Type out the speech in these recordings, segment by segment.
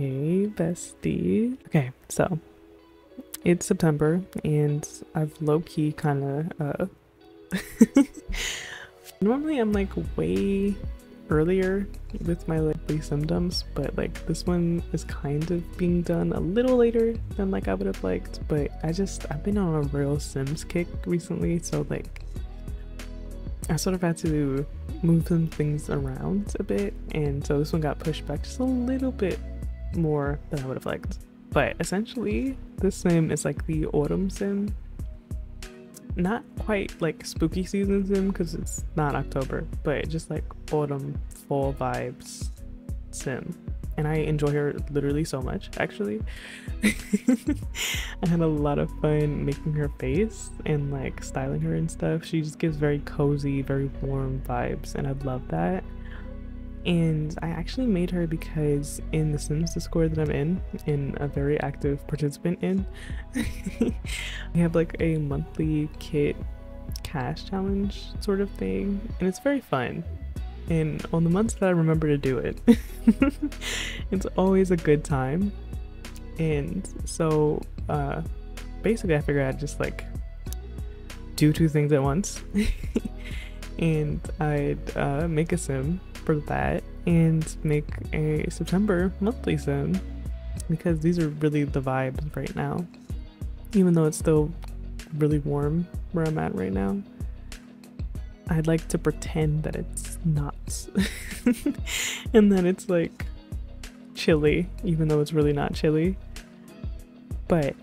Hey, bestie. Okay, so it's September and I've low-key kind of normally I'm like way earlier with my like symptoms, but like this one is kind of being done a little later than like I would have liked. But I've been on a real Sims kick recently, so like I sort of had to move some things around a bit, and so this one got pushed back just a little bit more than I would have liked. But essentially, this sim is like the autumn sim. Not quite like spooky season sim because it's not October, but just like autumn, fall vibes sim. And I enjoy her literally so much, actually. I had a lot of fun making her face and like styling her and stuff. She just gives very cozy, very warm vibes, and I love that. And I actually made her because in the Sims Discord that I'm in a very active participant in, we have like a monthly kit cash challenge sort of thing, and it's very fun. And on the months that I remember to do it, it's always a good time. And so basically I figured I'd just like do two things at once. And I'd make a sim for that and make a September monthly sim because these are really the vibes right now, even though it's still really warm where I'm at right now. I'd like to pretend that it's not and that it's like chilly, even though it's really not chilly. But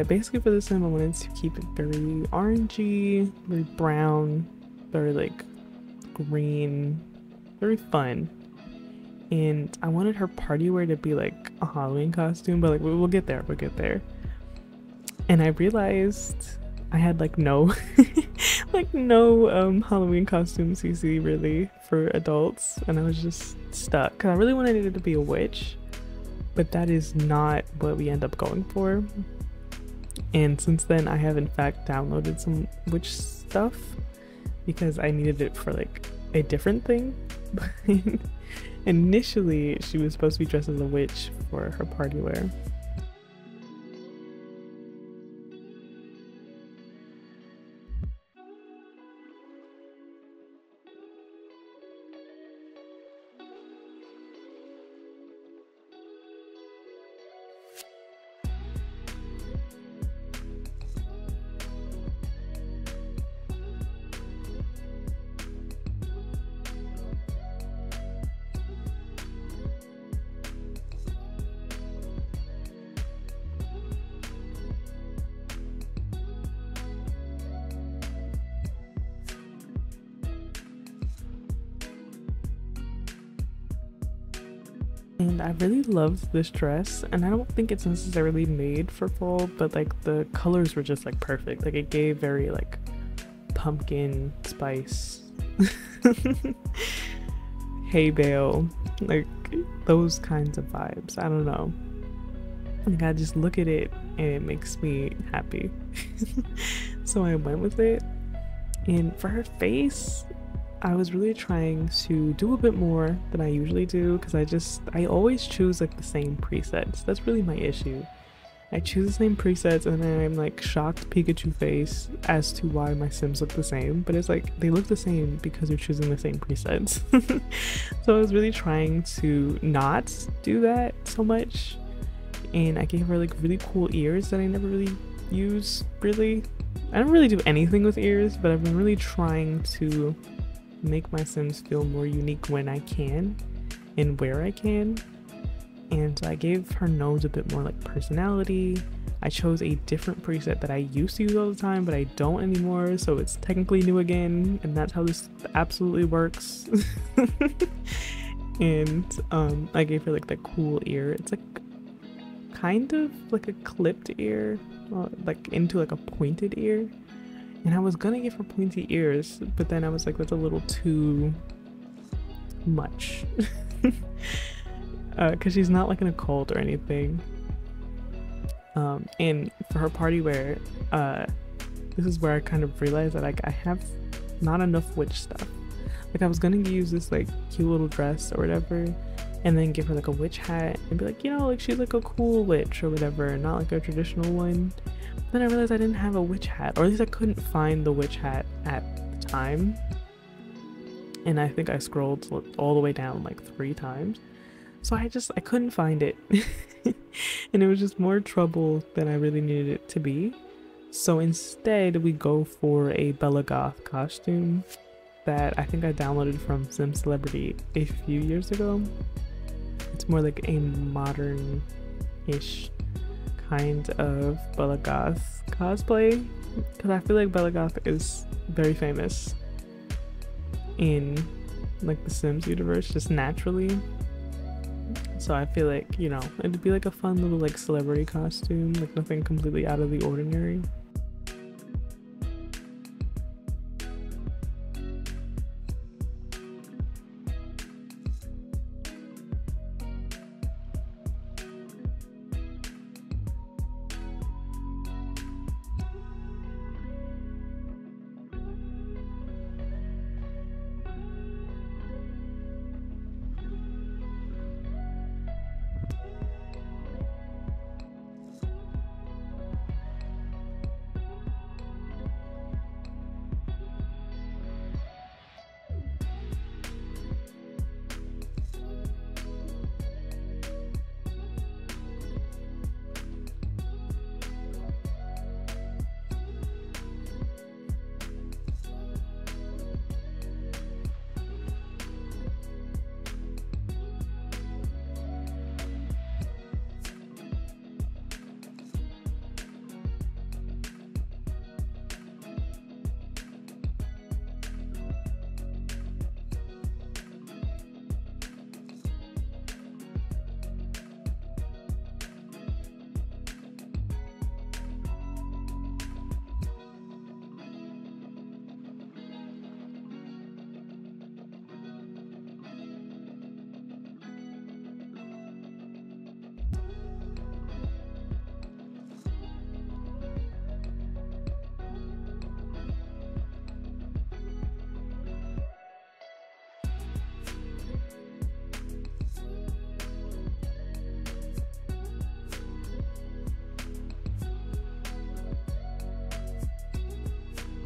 basically for this sim I wanted to keep it very orangey, very brown, very like green, very fun. And I wanted her party wear to be like a Halloween costume, but like we'll get there, And I realized I had like no like no Halloween costume CC really for adults, and I was just stuck because I really wanted it to be a witch, but that is not what we end up going for. And since then I have in fact downloaded some witch stuff because I needed it for like a different thing. Initially she was supposed to be dressed as a witch for her party wear. And I really loved this dress, and I don't think it's necessarily made for fall, but like the colors were just like perfect. Like it gave very like pumpkin spice, hay bale, like those kinds of vibes. I don't know. Like I just look at it and it makes me happy. So I went with it. And for her face, I was really trying to do a bit more than I usually do because I always choose like the same presets. That's really my issue. I choose the same presets and then I'm like shocked Pikachu face as to why my Sims look the same, but it's like they look the same because you're choosing the same presets. So I was really trying to not do that so much, and I gave her like really cool ears that I never really use really. I don't really do anything with ears, but I've been really trying to make my Sims feel more unique when I can and where I can. And so I gave her nose a bit more like personality. I chose a different preset that I used to use all the time but I don't anymore, so it's technically new again, and that's how this absolutely works. And I gave her like the cool ear. It's like kind of like a clipped ear, like into like a pointed ear. And I was gonna give her pointy ears, but then I was like, that's a little too much. Because she's not like in a cult or anything. And for her party wear, this is where I kind of realized that like I have not enough witch stuff. Like I was gonna use this like cute little dress or whatever, and then give her like a witch hat and be like, you know, like she's like a cool witch or whatever, not like a traditional one. Then I realized I didn't have a witch hat, or at least I couldn't find the witch hat at the time. And I think I scrolled all the way down like 3 times. So I couldn't find it. And it was just more trouble than I really needed it to be. So instead we go for a Bella Goth costume that I think I downloaded from Sim Celebrity a few years ago. It's more like a modern-ish kind of Bella Goth cosplay, because I feel like Bella Goth is very famous in like the Sims universe just naturally. So I feel like, you know, it'd be like a fun little like celebrity costume, like nothing completely out of the ordinary.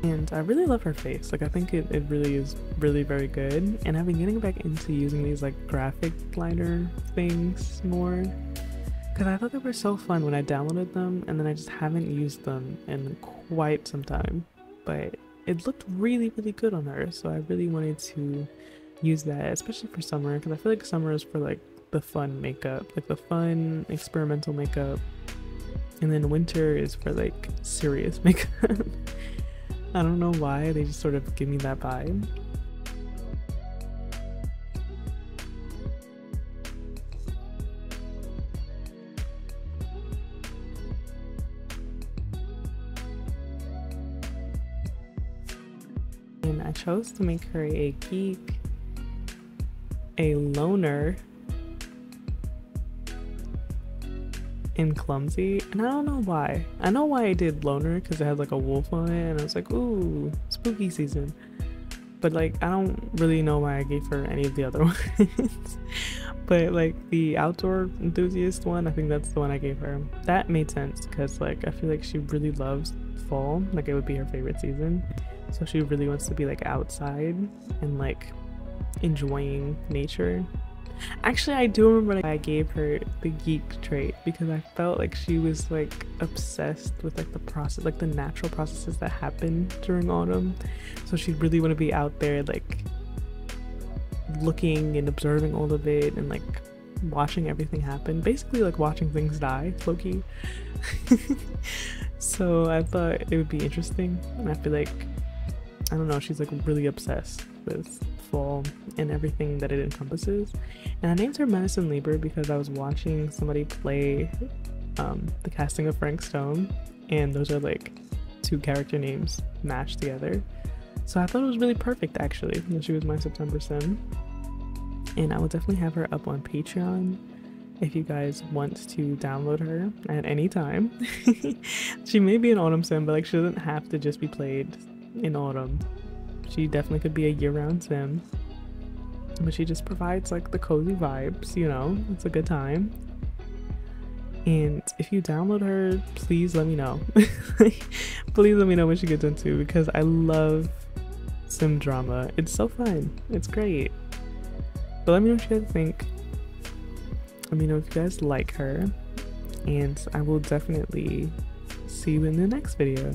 And I really love her face. Like I think it really is really very good. And I've been getting back into using these like graphic liner things more, because I thought they were so fun when I downloaded them, and then I just haven't used them in quite some time. But it looked really good on her, so I really wanted to use that, especially for summer, because I feel like summer is for like the fun makeup, like the fun experimental makeup, and then winter is for like serious makeup. I don't know why, they just sort of give me that vibe. And I chose to make her a geek, a loner, and clumsy. And I don't know why. I know why I did loner, because it had like a wolf on it, and I was like, ooh, spooky season. But like I don't really know why I gave her any of the other ones. But like the outdoor enthusiast one, I think that's the one I gave her. That made sense, because like I feel like she really loves fall, like it would be her favorite season. So she really wants to be like outside and like enjoying nature. Actually, I do remember like I gave her the geek trait, because I felt like she was like obsessed with like the process, like the natural processes that happen during autumn. So she'd really want to be out there like looking and observing all of it, and like watching everything happen, basically like watching things die, low-key. So I thought it would be interesting, and I feel like, I don't know, she's like really obsessed with fall and everything that it encompasses. And I named her Madison Lieber because I was watching somebody play the casting of Frank Stone, and those are like 2 character names mashed together. So I thought it was really perfect, actually, that she was my September sim. And I will definitely have her up on Patreon if you guys want to download her at any time. She may be an autumn sim, but like she doesn't have to just be played in autumn. She definitely could be a year-round sim, but she just provides like the cozy vibes, you know. It's a good time. And if you download her, please let me know. Please let me know what she gets into, because I love sim drama. It's so fun. It's great. But let me know what you guys think. Let me know if you guys like her. And I will definitely see you in the next video.